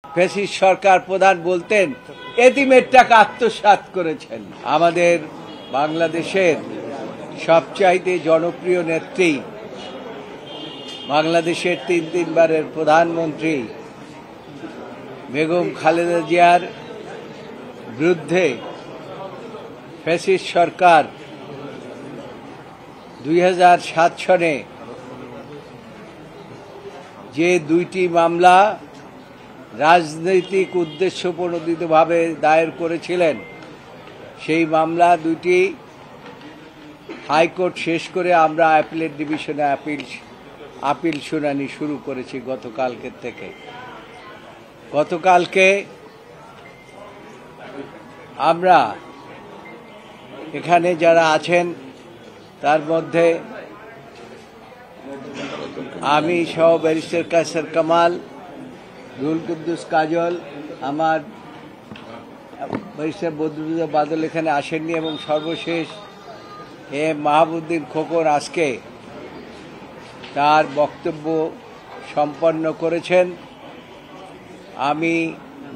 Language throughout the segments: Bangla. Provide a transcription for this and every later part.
ফ্যাসিস্ট সরকার প্রধান বলতেন এতিমের টাকা আত্মসাৎ করেছেন। আমাদের বাংলাদেশের সবচাইতে জনপ্রিয় নেত্রী, বাংলাদেশের তিনবারের প্রধানমন্ত্রী বেগম খালেদা জিয়ার বিরুদ্ধে ফ্যাসিস্ট সরকার 2007 সনে যে দুইটি মামলা রাজনৈতিক উদ্দেশ্যপ্রণোদিতভাবে দায়ের করেছিলেন, সেই মামলা দুইটি হাইকোর্ট শেষ করে আমরা অ্যাপিলেট ডিভিশনে আপিল শুনানি শুরু করেছি গতকালকে থেকে। গতকালকে আমরা এখানে যারা আছেন তার মধ্যে আমি সহ ব্যারিস্টার কায়সার কামাল, রুহুল কুদ্দুস কাজল, আমার ব্যারিস্টার বদরুদ্দোজা বাদল এখানে আসেননি, এবং সর্বশেষ মাহবুবউদ্দিন খোকন আজকে তার বক্তব্য সম্পন্ন করেছেন। আমি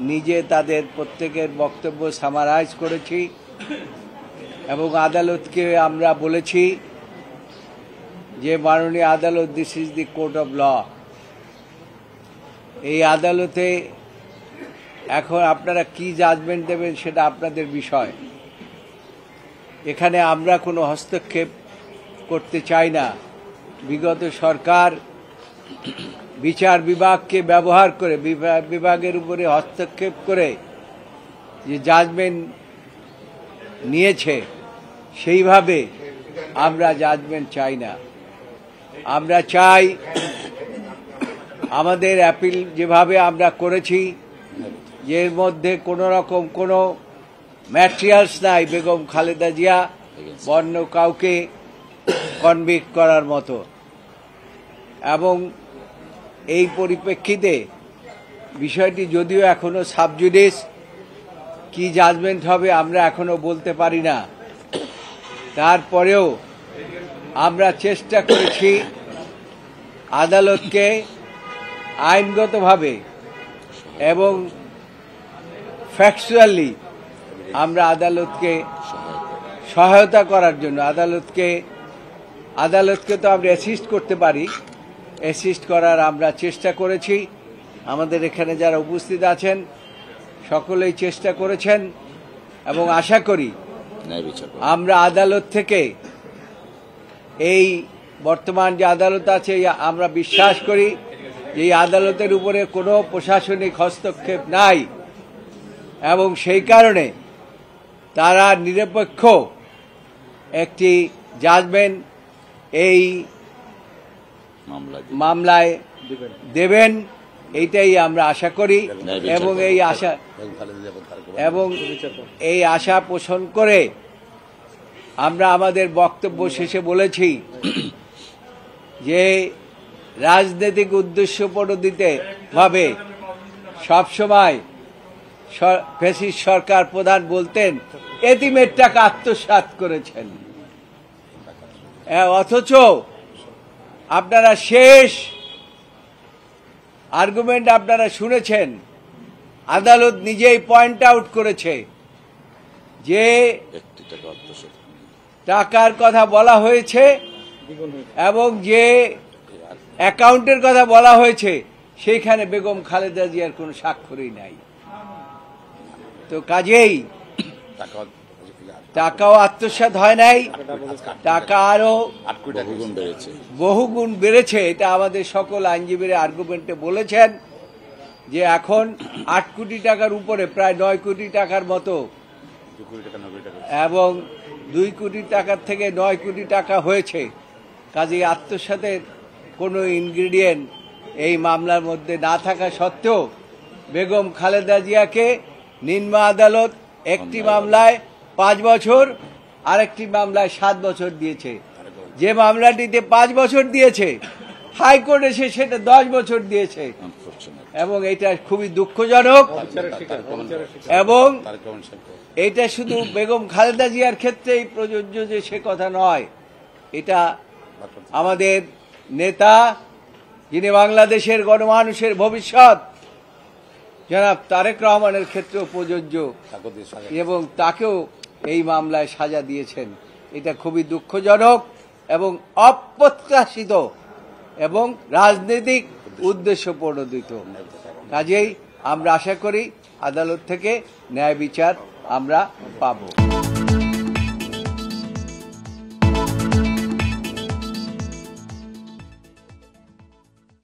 নিজে তাদের প্রত্যেকের বক্তব্য সামারাইজ করেছি এবং আদালতকে আমরা বলেছি যে মাননীয় আদালত, this is the court of law. এই আদালতে এখন আপনারা কি জাজমেন্ট দেবেন সেটা আপনাদের বিষয়। এখানে আমরা কোনো হস্তক্ষেপ করতে চাই না। বিগত সরকার বিচার বিভাগকে ব্যবহার করে, বিভাগের উপরে হস্তক্ষেপ করে যে জাজমেন্ট নিয়েছে, সেইভাবে আমরা জাজমেন্ট চাই না। আমরা চাই আমাদের অ্যাপিল যেভাবে আমরা করেছি, এর মধ্যে কোনো রকম কোনো ম্যাটেরিয়ালস নাই বেগম খালেদা জিয়া অন্য কাউকে কনভিক্ট করার মতো। এবং এই পরিপ্রেক্ষিতে বিষয়টি যদিও এখনো সাবজুডিস, কি জাজমেন্ট হবে আমরা এখনো বলতে পারি না, তারপরেও আমরা চেষ্টা করেছি আদালতকে আইনগতভাবে এবং ফ্যাকচুয়ালি আমরা আদালতকে সহায়তা করার জন্য, আদালতকে তো আমরা অ্যাসিস্ট করতে পারি, অ্যাসিস্ট করার আমরা চেষ্টা করেছি। আমাদের এখানে যারা উপস্থিত আছেন সকলেই চেষ্টা করেছেন এবং আশা করি আমরা আদালত থেকে, এই বর্তমান যে আদালত আছে, আমরা বিশ্বাস করি যে এই আদালতের উপরে কোনো প্রশাসনিক হস্তক্ষেপ নাই এবং সেই কারণে তারা নিরপেক্ষ একটি জাজমেন্ট এই মামলায় দেবেন, এইটাই আমরা আশা করি। এবং এই আশা পোষণ করে আমরা আমাদের বক্তব্য শেষে বলেছি যে রাজনৈতিক উদ্দেশ্যপ্রণোদিতভাবে সবসময় ফ্যাসিস্ট সরকার প্রধান বলতেন এতিমের টাকা আত্মসাৎ করেছেন, অথচ আপনারা শেষ আর্গুমেন্ট আপনারা শুনেছেন। আদালত নিজেই পয়েন্ট আউট করেছে যে টাকার কথা বলা হয়েছে এবং যে অ্যাকাউন্টের কথা বলা হয়েছে সেইখানে বেগম খালেদা জিয়ার কোনো স্বাক্ষরই নাই। তো কাজেই টাকাও আত্মসাৎ হয় নাই, টাকা আরো বহুগুণ বেড়েছে। এটা আমাদের সকল আইনজীবীরা আর্গুমেন্টে বলেছেন যে এখন 8 কোটি টাকার উপরে প্রায় 9 কোটি টাকার মতো, এবং 2 কোটি টাকার থেকে 9 কোটি টাকা হয়েছে। কাজেই আত্মসাতের কোনো ইনগ্রিডিয়েন্ট এই মামলার মধ্যে না থাকা সত্ত্বেও বেগম খালেদা জিয়াকে নিম্ন আদালত একটি মামলায় 5 বছর, আরেকটি মামলায় 7 বছর দিয়েছে। যে মামলাটিতে 5 বছর দিয়েছে, হাইকোর্ট এসে সেটা 10 বছর দিয়েছে, এবং এটা খুবই দুঃখজনক। এবং এটা শুধু বেগম খালেদা জিয়ার ক্ষেত্রেই প্রযোজ্য যে সে কথা নয়, এটা আমাদের নেতা, যিনি বাংলাদেশের গণমানুষের ভবিষ্যৎ, জনাব তারেক রহমানের ক্ষেত্রেও প্রযোজ্য এবং তাকেও এই মামলায় সাজা দিয়েছেন। এটা খুবই দুঃখজনক এবং অপ্রত্যাশিত এবং রাজনৈতিক উদ্দেশ্য প্রণোদিত। কাজেই আমরা আশা করি আদালত থেকে ন্যায় বিচার আমরা পাব।